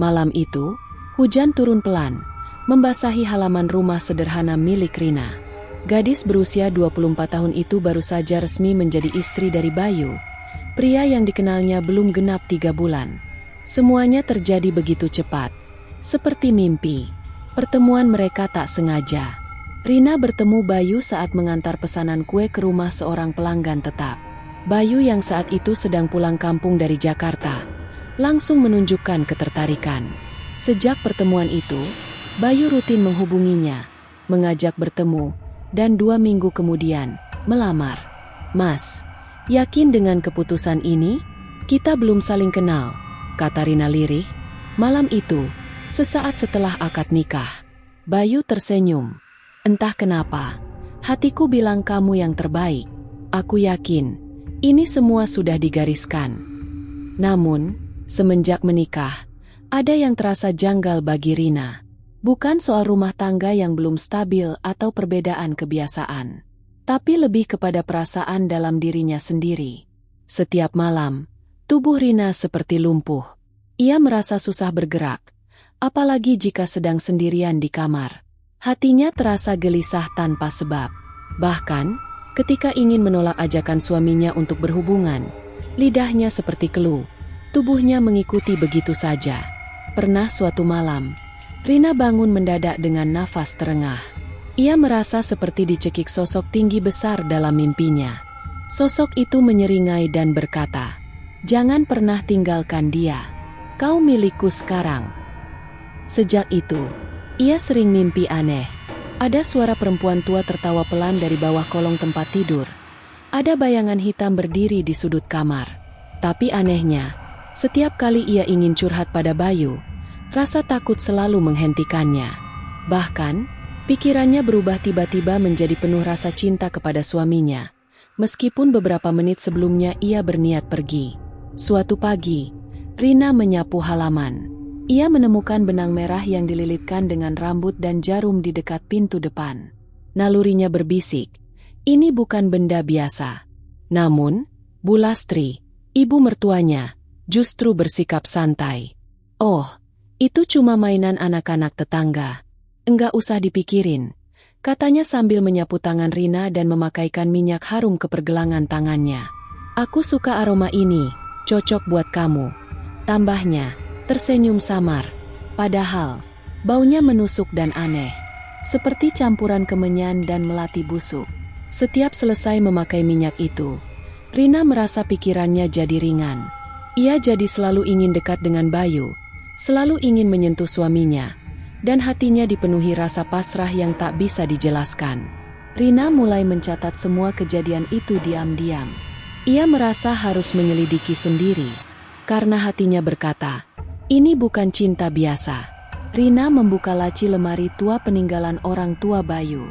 Malam itu, hujan turun pelan, membasahi halaman rumah sederhana milik Rina. Gadis berusia 24 tahun itu baru saja resmi menjadi istri dari Bayu, pria yang dikenalnya belum genap 3 bulan. Semuanya terjadi begitu cepat, seperti mimpi. Pertemuan mereka tak sengaja. Rina bertemu Bayu saat mengantar pesanan kue ke rumah seorang pelanggan tetap. Bayu yang saat itu sedang pulang kampung dari Jakarta, langsung menunjukkan ketertarikan. Sejak pertemuan itu, Bayu rutin menghubunginya, mengajak bertemu, dan 2 minggu kemudian, melamar. "Mas, yakin dengan keputusan ini? Kita belum saling kenal," kata Rina lirih. Malam itu, sesaat setelah akad nikah, Bayu tersenyum. "Entah kenapa, hatiku bilang kamu yang terbaik. Aku yakin, ini semua sudah digariskan." Namun, semenjak menikah, ada yang terasa janggal bagi Rina. Bukan soal rumah tangga yang belum stabil atau perbedaan kebiasaan, tapi lebih kepada perasaan dalam dirinya sendiri. Setiap malam, tubuh Rina seperti lumpuh. Ia merasa susah bergerak, apalagi jika sedang sendirian di kamar. Hatinya terasa gelisah tanpa sebab. Bahkan, ketika ingin menolak ajakan suaminya untuk berhubungan, lidahnya seperti keluh, tubuhnya mengikuti begitu saja. Pernah suatu malam, Rina bangun mendadak dengan nafas terengah. Ia merasa seperti dicekik sosok tinggi besar dalam mimpinya. Sosok itu menyeringai dan berkata, "Jangan pernah tinggalkan dia. Kau milikku sekarang." Sejak itu, ia sering mimpi aneh. Ada suara perempuan tua tertawa pelan dari bawah kolong tempat tidur. Ada bayangan hitam berdiri di sudut kamar. Tapi anehnya, setiap kali ia ingin curhat pada Bayu, rasa takut selalu menghentikannya. Bahkan, pikirannya berubah tiba-tiba menjadi penuh rasa cinta kepada suaminya. Meskipun beberapa menit sebelumnya ia berniat pergi. Suatu pagi, Rina menyapu halaman. Ia menemukan benang merah yang dililitkan dengan rambut dan jarum di dekat pintu depan. Nalurinya berbisik, ini bukan benda biasa. Namun, Bu Lastri, ibu mertuanya, justru bersikap santai. "Oh, itu cuma mainan anak-anak tetangga. Enggak usah dipikirin," katanya sambil menyapu tangan Rina dan memakaikan minyak harum ke pergelangan tangannya. "Aku suka aroma ini, cocok buat kamu," tambahnya, tersenyum samar. Padahal, baunya menusuk dan aneh, seperti campuran kemenyan dan melati busuk. Setiap selesai memakai minyak itu, Rina merasa pikirannya jadi ringan. Ia jadi selalu ingin dekat dengan Bayu, selalu ingin menyentuh suaminya, dan hatinya dipenuhi rasa pasrah yang tak bisa dijelaskan. Rina mulai mencatat semua kejadian itu diam-diam. Ia merasa harus menyelidiki sendiri, karena hatinya berkata, ini bukan cinta biasa. Rina membuka laci lemari tua peninggalan orang tua Bayu.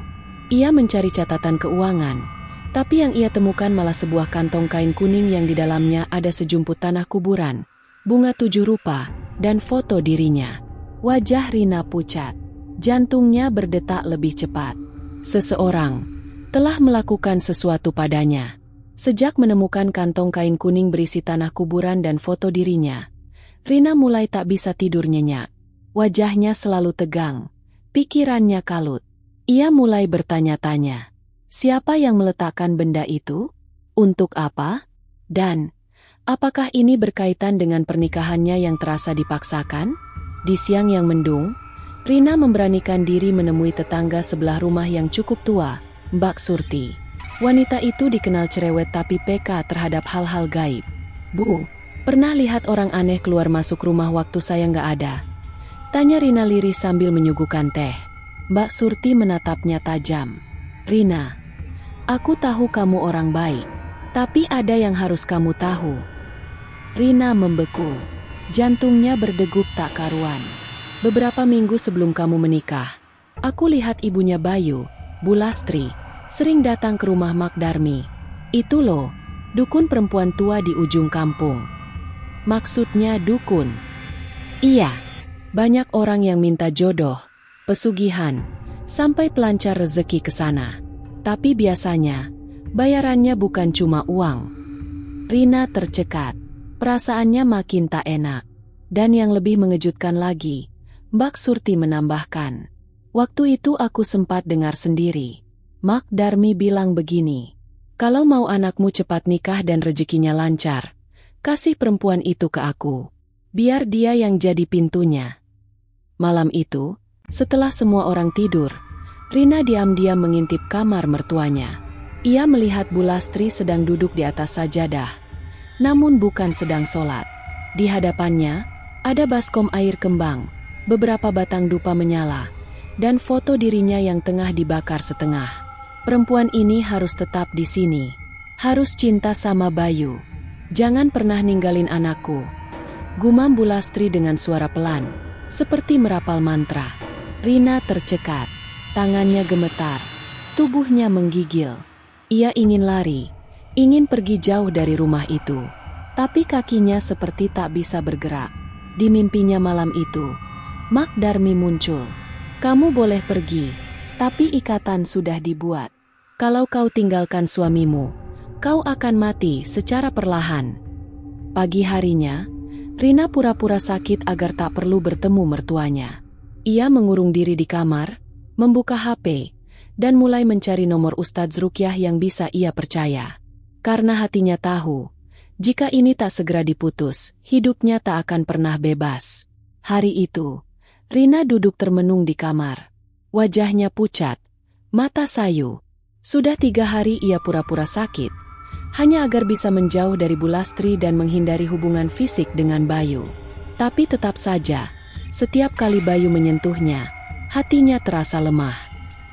Ia mencari catatan keuangan, tapi yang ia temukan malah sebuah kantong kain kuning yang di dalamnya ada sejumput tanah kuburan, bunga 7 rupa, dan foto dirinya. Wajah Rina pucat. Jantungnya berdetak lebih cepat. Seseorang telah melakukan sesuatu padanya. Sejak menemukan kantong kain kuning berisi tanah kuburan dan foto dirinya, Rina mulai tak bisa tidur nyenyak. Wajahnya selalu tegang, pikirannya kalut. Ia mulai bertanya-tanya, siapa yang meletakkan benda itu? Untuk apa? Dan, apakah ini berkaitan dengan pernikahannya yang terasa dipaksakan? Di siang yang mendung, Rina memberanikan diri menemui tetangga sebelah rumah yang cukup tua, Mbak Surti. Wanita itu dikenal cerewet tapi peka terhadap hal-hal gaib. "Bu, pernah lihat orang aneh keluar masuk rumah waktu saya nggak ada?" tanya Rina lirih sambil menyuguhkan teh. Mbak Surti menatapnya tajam. "Rina, aku tahu kamu orang baik, tapi ada yang harus kamu tahu." Rina membeku, jantungnya berdegup tak karuan. "Beberapa minggu sebelum kamu menikah, aku lihat ibunya Bayu, Bu Lastri, sering datang ke rumah Mak Darmi. Itu loh, dukun perempuan tua di ujung kampung." "Maksudnya dukun?" "Iya, banyak orang yang minta jodoh, pesugihan, sampai pelancar rezeki ke sana. Tapi biasanya, bayarannya bukan cuma uang." Rina tercekat, perasaannya makin tak enak. Dan yang lebih mengejutkan lagi, Mbak Surti menambahkan, waktu itu aku sempat dengar sendiri. Mak Darmi bilang begini, kalau mau anakmu cepat nikah dan rezekinya lancar, kasih perempuan itu ke aku. Biar dia yang jadi pintunya. Malam itu, setelah semua orang tidur, Rina diam-diam mengintip kamar mertuanya. Ia melihat Bu Lastri sedang duduk di atas sajadah, namun bukan sedang sholat. Di hadapannya, ada baskom air kembang, beberapa batang dupa menyala, dan foto dirinya yang tengah dibakar setengah. Perempuan ini harus tetap di sini. Harus cinta sama Bayu. Jangan pernah ninggalin anakku. Gumam Bu Lastri dengan suara pelan, seperti merapal mantra. Rina tercekat, tangannya gemetar, tubuhnya menggigil. Ia ingin lari, ingin pergi jauh dari rumah itu. Tapi kakinya seperti tak bisa bergerak. Di mimpinya malam itu, Mak Darmi muncul. Kamu boleh pergi, tapi ikatan sudah dibuat. Kalau kau tinggalkan suamimu, kau akan mati secara perlahan. Pagi harinya, Rina pura-pura sakit agar tak perlu bertemu mertuanya. Ia mengurung diri di kamar, membuka HP, dan mulai mencari nomor Ustadz Rukyah yang bisa ia percaya. Karena hatinya tahu, jika ini tak segera diputus, hidupnya tak akan pernah bebas. Hari itu, Rina duduk termenung di kamar. Wajahnya pucat, mata sayu. Sudah 3 hari ia pura-pura sakit, hanya agar bisa menjauh dari Bu Lastri dan menghindari hubungan fisik dengan Bayu. Tapi tetap saja, setiap kali Bayu menyentuhnya, hatinya terasa lemah.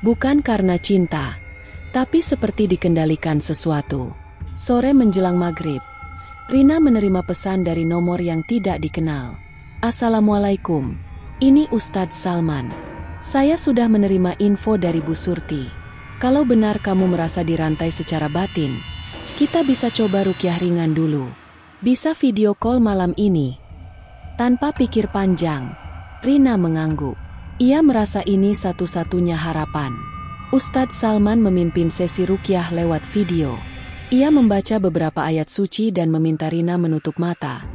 Bukan karena cinta, tapi seperti dikendalikan sesuatu. Sore menjelang maghrib, Rina menerima pesan dari nomor yang tidak dikenal. Assalamualaikum, ini Ustadz Salman. Saya sudah menerima info dari Bu Surti. Kalau benar kamu merasa dirantai secara batin, kita bisa coba rukyah ringan dulu. Bisa video call malam ini. Tanpa pikir panjang, Rina mengangguk. Ia merasa ini satu-satunya harapan. Ustadz Salman memimpin sesi rukyah lewat video. Ia membaca beberapa ayat suci dan meminta Rina menutup mata,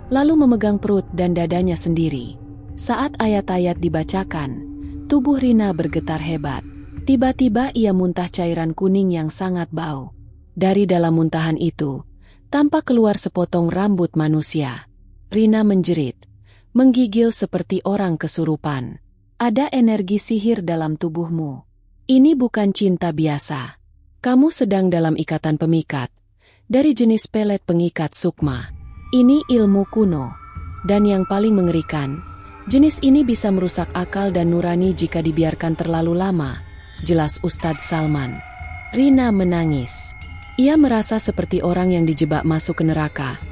lalu memegang perut dan dadanya sendiri. Saat ayat-ayat dibacakan, tubuh Rina bergetar hebat. Tiba-tiba ia muntah cairan kuning yang sangat bau. Dari dalam muntahan itu, tampak keluar sepotong rambut manusia. Rina menjerit, menggigil seperti orang kesurupan. Ada energi sihir dalam tubuhmu. Ini bukan cinta biasa. Kamu sedang dalam ikatan pemikat, dari jenis pelet pengikat sukma. Ini ilmu kuno. Dan yang paling mengerikan, jenis ini bisa merusak akal dan nurani jika dibiarkan terlalu lama. Jelas Ustadz Salman. Rina menangis. Ia merasa seperti orang yang dijebak masuk ke neraka,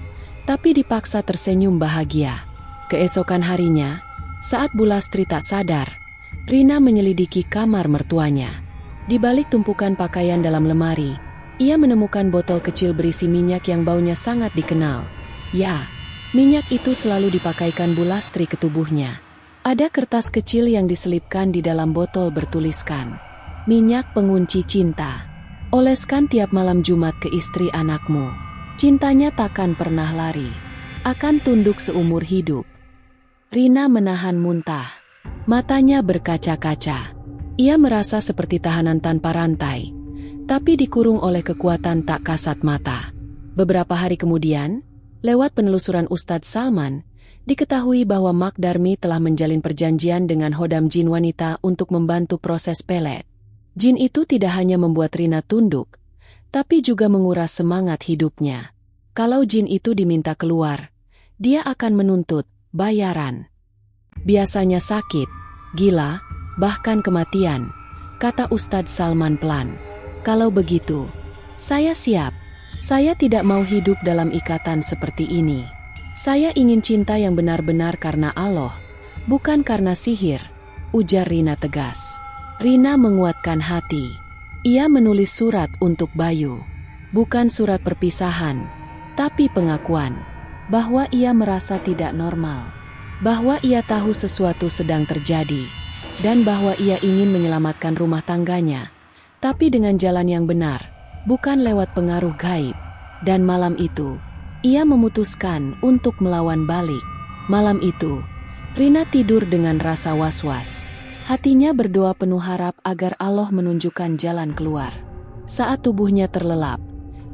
tapi dipaksa tersenyum bahagia. Keesokan harinya, saat Bu Lastri tak sadar, Rina menyelidiki kamar mertuanya. Di balik tumpukan pakaian dalam lemari, ia menemukan botol kecil berisi minyak yang baunya sangat dikenal. Ya, minyak itu selalu dipakaikan Bu Lastri ke tubuhnya. Ada kertas kecil yang diselipkan di dalam botol bertuliskan, minyak pengunci cinta. Oleskan tiap malam Jumat ke istri anakmu. Cintanya takkan pernah lari. Akan tunduk seumur hidup. Rina menahan muntah. Matanya berkaca-kaca. Ia merasa seperti tahanan tanpa rantai, tapi dikurung oleh kekuatan tak kasat mata. Beberapa hari kemudian, lewat penelusuran Ustadz Salman, diketahui bahwa Mak Darmi telah menjalin perjanjian dengan hodam jin wanita untuk membantu proses pelet. Jin itu tidak hanya membuat Rina tunduk, tapi juga menguras semangat hidupnya. Kalau jin itu diminta keluar, dia akan menuntut bayaran. Biasanya sakit, gila, bahkan kematian, kata Ustadz Salman pelan. Kalau begitu, saya siap. Saya tidak mau hidup dalam ikatan seperti ini. Saya ingin cinta yang benar-benar karena Allah, bukan karena sihir, ujar Rina tegas. Rina menguatkan hati. Ia menulis surat untuk Bayu. Bukan surat perpisahan, tapi pengakuan bahwa ia merasa tidak normal, bahwa ia tahu sesuatu sedang terjadi, dan bahwa ia ingin menyelamatkan rumah tangganya, tapi dengan jalan yang benar, bukan lewat pengaruh gaib. Dan malam itu, ia memutuskan untuk melawan balik. Malam itu, Rina tidur dengan rasa was-was. Hatinya berdoa penuh harap agar Allah menunjukkan jalan keluar. Saat tubuhnya terlelap,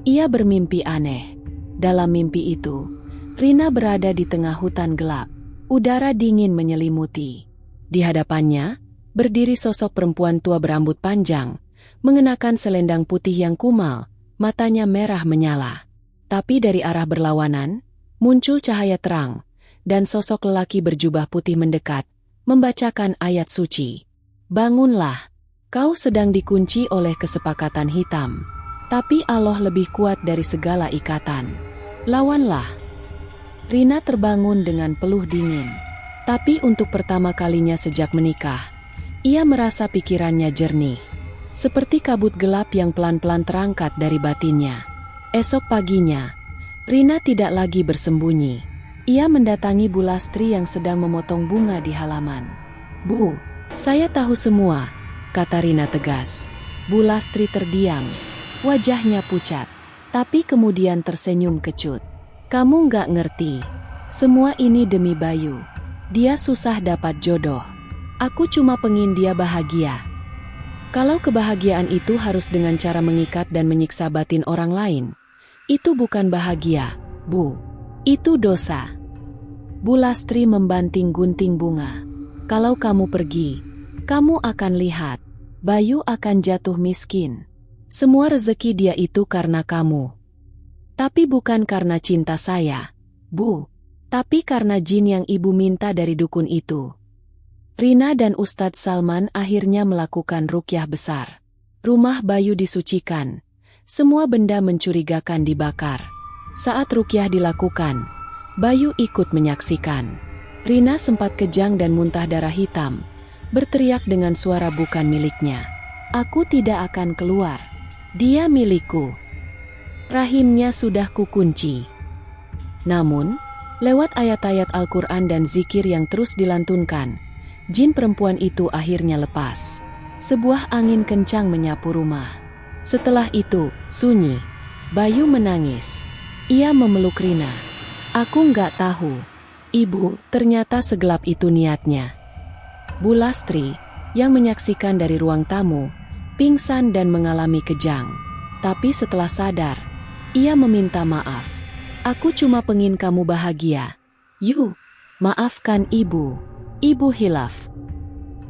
ia bermimpi aneh. Dalam mimpi itu, Rina berada di tengah hutan gelap. Udara dingin menyelimuti. Di hadapannya, berdiri sosok perempuan tua berambut panjang, mengenakan selendang putih yang kumal, matanya merah menyala. Tapi dari arah berlawanan, muncul cahaya terang, dan sosok lelaki berjubah putih mendekat, membacakan ayat suci. Bangunlah, kau sedang dikunci oleh kesepakatan hitam. Tapi Allah lebih kuat dari segala ikatan. Lawanlah. Rina terbangun dengan peluh dingin. Tapi untuk pertama kalinya sejak menikah, ia merasa pikirannya jernih. Seperti kabut gelap yang pelan-pelan terangkat dari batinnya. Esok paginya, Rina tidak lagi bersembunyi. Ia mendatangi Bu Lastri yang sedang memotong bunga di halaman. "Bu, saya tahu semua," kata Rina tegas. Bu Lastri terdiam, wajahnya pucat, tapi kemudian tersenyum kecut. "Kamu nggak ngerti. Semua ini demi Bayu. Dia susah dapat jodoh. Aku cuma pengen dia bahagia. Kalau kebahagiaan itu harus dengan cara mengikat dan menyiksa batin orang lain, itu bukan bahagia, Bu. Itu dosa." Bu Lastri membanting gunting bunga. "Kalau kamu pergi, kamu akan lihat, Bayu akan jatuh miskin. Semua rezeki dia itu karena kamu. Tapi bukan karena cinta saya, Bu. Tapi karena jin yang ibu minta dari dukun itu." Rina dan Ustadz Salman akhirnya melakukan ruqyah besar. Rumah Bayu disucikan. Semua benda mencurigakan dibakar. Saat ruqyah dilakukan, Bayu ikut menyaksikan. Rina sempat kejang dan muntah darah hitam, berteriak dengan suara bukan miliknya. "Aku tidak akan keluar. Dia milikku. Rahimnya sudah kukunci." Namun, lewat ayat-ayat Al-Quran dan zikir yang terus dilantunkan, jin perempuan itu akhirnya lepas. Sebuah angin kencang menyapu rumah. Setelah itu, sunyi. Bayu menangis. Ia memeluk Rina. "Aku nggak tahu, Ibu, ternyata segelap itu niatnya." Bu Lastri, yang menyaksikan dari ruang tamu, pingsan dan mengalami kejang. Tapi setelah sadar, ia meminta maaf. "Aku cuma pengen kamu bahagia. Maafkan Ibu. Ibu hilaf."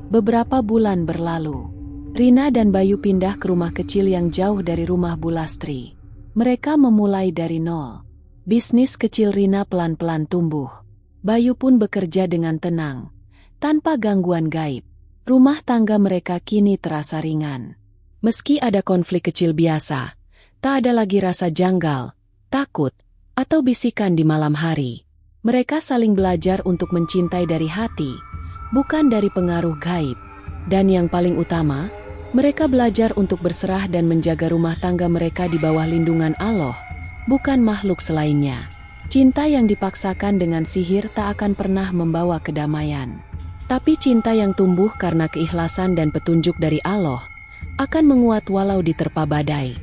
Beberapa bulan berlalu. Rina dan Bayu pindah ke rumah kecil yang jauh dari rumah Bu Lastri. Mereka memulai dari nol. Bisnis kecil Rina pelan-pelan tumbuh. Bayu pun bekerja dengan tenang, tanpa gangguan gaib. Rumah tangga mereka kini terasa ringan. Meski ada konflik kecil biasa, tak ada lagi rasa janggal, takut, atau bisikan di malam hari. Mereka saling belajar untuk mencintai dari hati, bukan dari pengaruh gaib. Dan yang paling utama, mereka belajar untuk berserah dan menjaga rumah tangga mereka di bawah lindungan Allah, bukan makhluk selainnya. Cinta yang dipaksakan dengan sihir tak akan pernah membawa kedamaian. Tapi cinta yang tumbuh karena keikhlasan dan petunjuk dari Allah, akan menguat walau diterpa badai.